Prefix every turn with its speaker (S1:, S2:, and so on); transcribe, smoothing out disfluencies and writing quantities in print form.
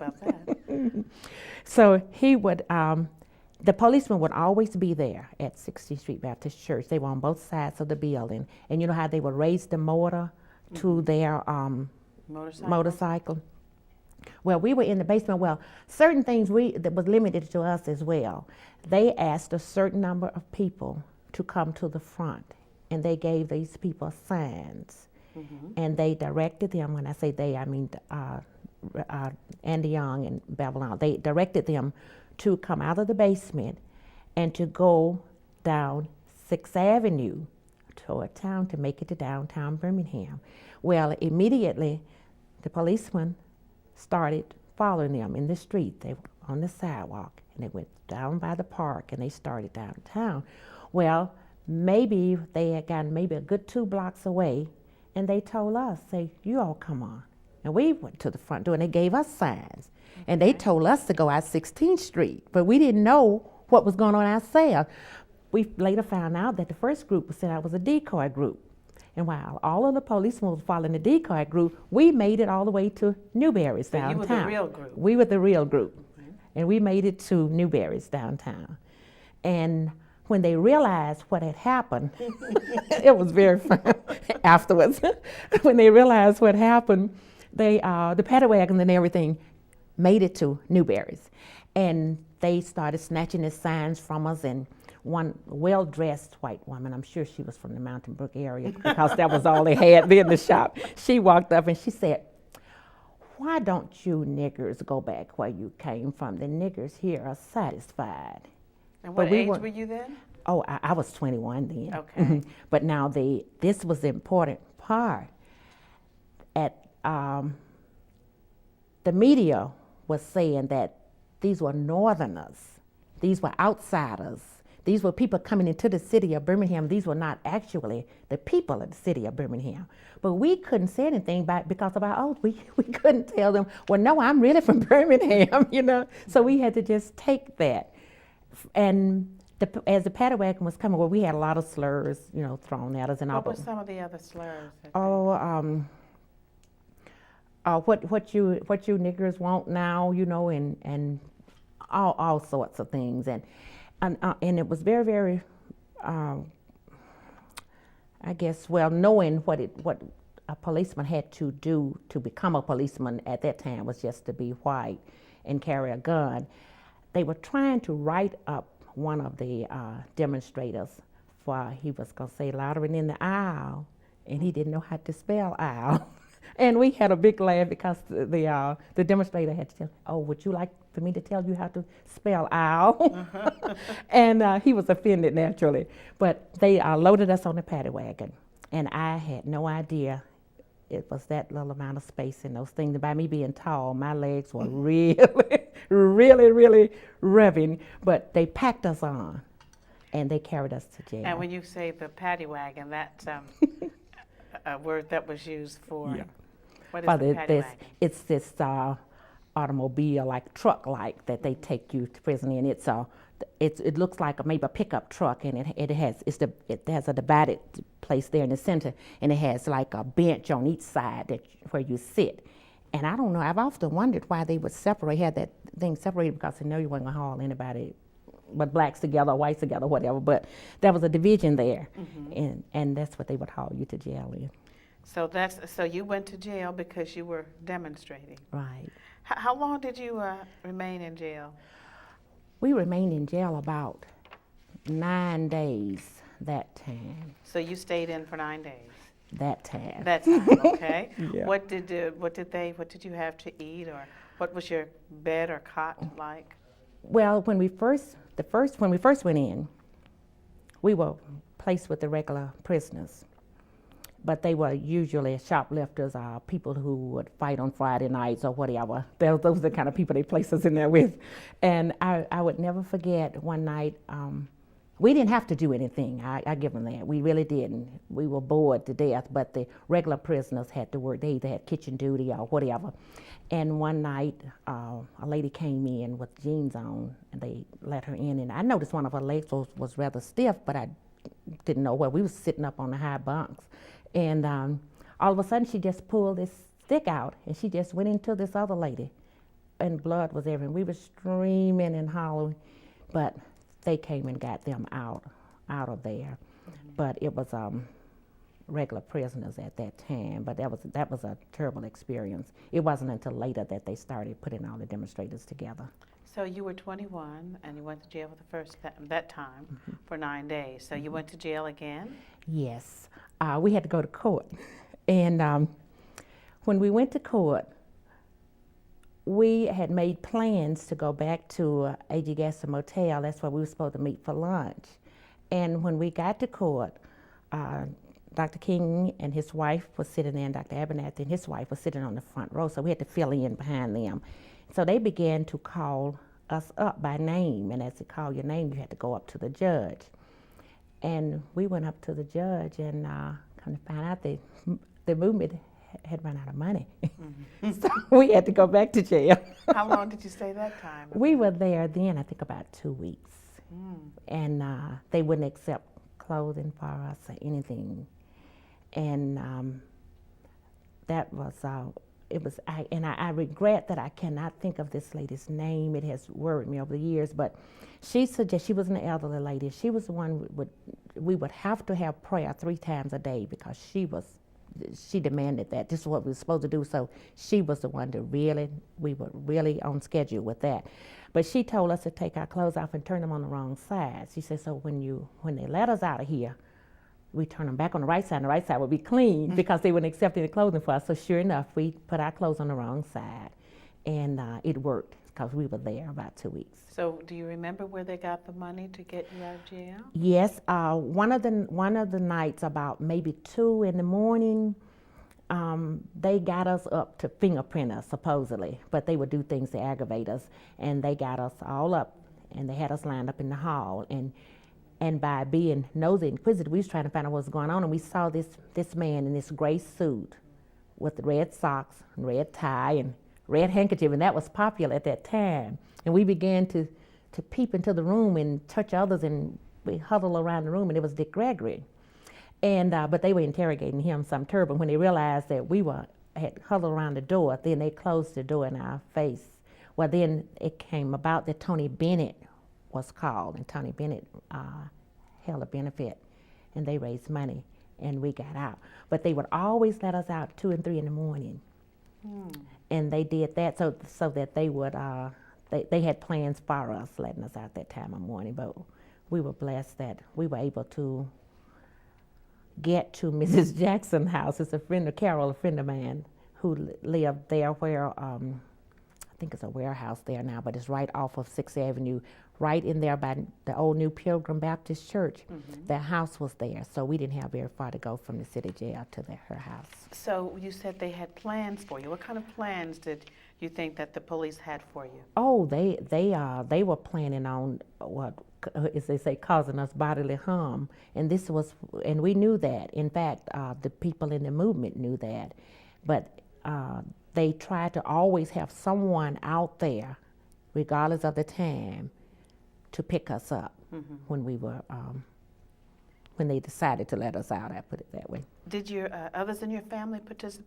S1: about that.
S2: So he would, the policeman would always be there at 16th Street Baptist Church. They were on both sides of the building. And you know how they would raise the mortar to their motorcycle? Well, we were in the basement. Well, certain things that was limited to us as well. They asked a certain number of people to come to the front, and they gave these people signs. And they directed them, when I say they, I mean Andy Young and Babylon, they directed them to come out of the basement and to go down 6th Avenue toward town to make it to downtown Birmingham. Well, immediately the policeman started following them in the street. They were on the sidewalk, and they went down by the park, and they started downtown. Well, maybe they had gotten maybe a good 2 blocks away, and they told us, say, you all come on. And we went to the front door, and they gave us signs. And they told us to go out 16th Street, but we didn't know what was going on outside. We later found out that the first group was sent out was a decoy group. And while all of the policemen were following the decoy group, we made it all the way to Newberry's downtown.
S1: You were the real group.
S2: We were the real group. And we made it to Newberry's downtown. And when they realized what had happened, it was very fun afterwards. When they realized what happened, the paddy wagons and everything made it to Newberry's. And they started snatching the signs from us, and one well-dressed white woman, I'm sure she was from the Mountain Brook area because that was all they had there in the shop. She walked up and she said, why don't you niggers go back where you came from? The niggers here are satisfied.
S1: And what age were you then?
S2: Oh, I was 21 then.
S1: Okay.
S2: But now this was the important part. The media was saying that these were northerners. These were outsiders. These were people coming into the city of Birmingham. These were not actually the people of the city of Birmingham. But we couldn't say anything because of our oath. We couldn't tell them, well, no, I'm really from Birmingham, you know. So we had to just take that. And as the paddy wagon was coming, well, we had a lot of slurs, you know, thrown at us and all.
S1: What were some of the other slurs?
S2: What you niggers want now, you know, and all sorts of things, and it was very, very, I guess, well, knowing what a policeman had to do to become a policeman at that time was just to be white and carry a gun. They were trying to write up one of the demonstrators for he was going to say louder in the aisle, and he didn't know how to spell aisle. And we had a big laugh because the demonstrator had to tell, oh, would you like for me to tell you how to spell aisle? And he was offended naturally. But they loaded us on the paddy wagon, and I had no idea it was that little amount of space in those things. And by me being tall, my legs were really, really revving. But they packed us on, and they carried us to jail.
S1: And when you say the paddy wagon, that's a word that was used for.
S2: Yeah.
S1: What is the paddy wagon?
S2: It's this automobile, like truck-like, that they take you to prison in. It looks like maybe a pickup truck, and it has a divided place there in the center, and it has like a bench on each side where you sit. And I don't know, I've often wondered why they would had that thing separated, because they know you weren't gonna haul anybody but blacks together, whites together, whatever. But there was a division there, and that's what they would haul you to jail in.
S1: So you went to jail because you were demonstrating.
S2: Right.
S1: How long did you remain in jail?
S2: We remained in jail about 9 days that time.
S1: So you stayed in for 9 days.
S2: That time.
S1: That time. Okay.
S2: Yeah.
S1: What did you have to eat, or what was your bed or cot like?
S2: Well, when we first went in, we were placed with the regular prisoners, but they were usually shoplifters or people who would fight on Friday nights or whatever. Those are the kind of people they placed us in there with. And I would never forget one night, we didn't have to do anything, I give them that. We really didn't. We were bored to death, but the regular prisoners had to work. They either had kitchen duty or whatever. And one night, a lady came in with jeans on, and they let her in. And I noticed one of her legs was rather stiff, but I didn't know where. We was sitting up on the high bunks. And all of a sudden, she just pulled this stick out, and she just went into this other lady. and blood was everywhere. We were screaming and hollering, but they came and got them out of there. But it was regular prisoners at that time. But that was a terrible experience. It wasn't until later that they started putting all the demonstrators together.
S1: So you were 21 and you went to jail for the first that time for 9 days. So you went to jail again?
S2: Yes, we had to go to court, and when we went to court, we had made plans to go back to A.G. Gaston Motel. That's where we were supposed to meet for lunch. And when we got to court, Dr. King and his wife was sitting there, and Dr. Abernathy and his wife was sitting on the front row, so we had to fill in behind them. So they began to call us up by name, and as they call your name, you had to go up to the judge. And we went up to the judge, and come to find out the movement had run out of money. So we had to go back to jail.
S1: How long did you stay that time?
S2: We were there then, I think about 2 weeks. And they wouldn't accept clothing for us or anything. And that was, I regret that I cannot think of this lady's name. It has worried me over the years, but she was an elderly lady. She was the one we would have to have prayer 3 times a day because she demanded that. This is what we were supposed to do. So she was the one we were really on schedule with that. But she told us to take our clothes off and turn them on the wrong side. She said, so when they let us out of here, we turn them back on the right side, and the right side would be clean because they wouldn't accept any clothing for us. So sure enough, we put our clothes on the wrong side, and it worked because we were there about 2 weeks.
S1: So do you remember where they got the money to get you out of jail?
S2: Yes, one of the nights, about maybe 2 in the morning, they got us up to fingerprint us, supposedly, but they would do things to aggravate us, and they got us all up, and they had us lined up in the hall, and by being nosy and inquisitive, we was trying to find out what was going on, and we saw this man in this gray suit with red socks, and red tie, and red handkerchief, and that was popular at that time. And we began to peep into the room and touch others, and we huddled around the room, and it was Dick Gregory. And but they were interrogating him some terrible. When they realized that we had huddled around the door, then they closed the door in our face. Well, then it came about that Tony Bennett was called, and Tony Bennett held a benefit, and they raised money, and we got out. But they would always let us out 2 and 3 in the morning, and they did that so that they would. They had plans for us, letting us out that time of morning. But we were blessed that we were able to get to Mrs. Jackson's house. It's a friend of Carol, a friend of mine, who lived there where, I think it's a warehouse there now, but it's right off of 6th Avenue, right in there by the old New Pilgrim Baptist Church. Their house was there, so we didn't have very far to go from the city jail to her house.
S1: So you said they had plans for you. What kind of plans did you think that the police had for you?
S2: Oh, they were planning on what, as they say, causing us bodily harm, and we knew that. In fact, the people in the movement knew that, but they tried to always have someone out there, regardless of the time, to pick us up when we were when they decided to let us out. I put it that way.
S1: Did your others in your family participate?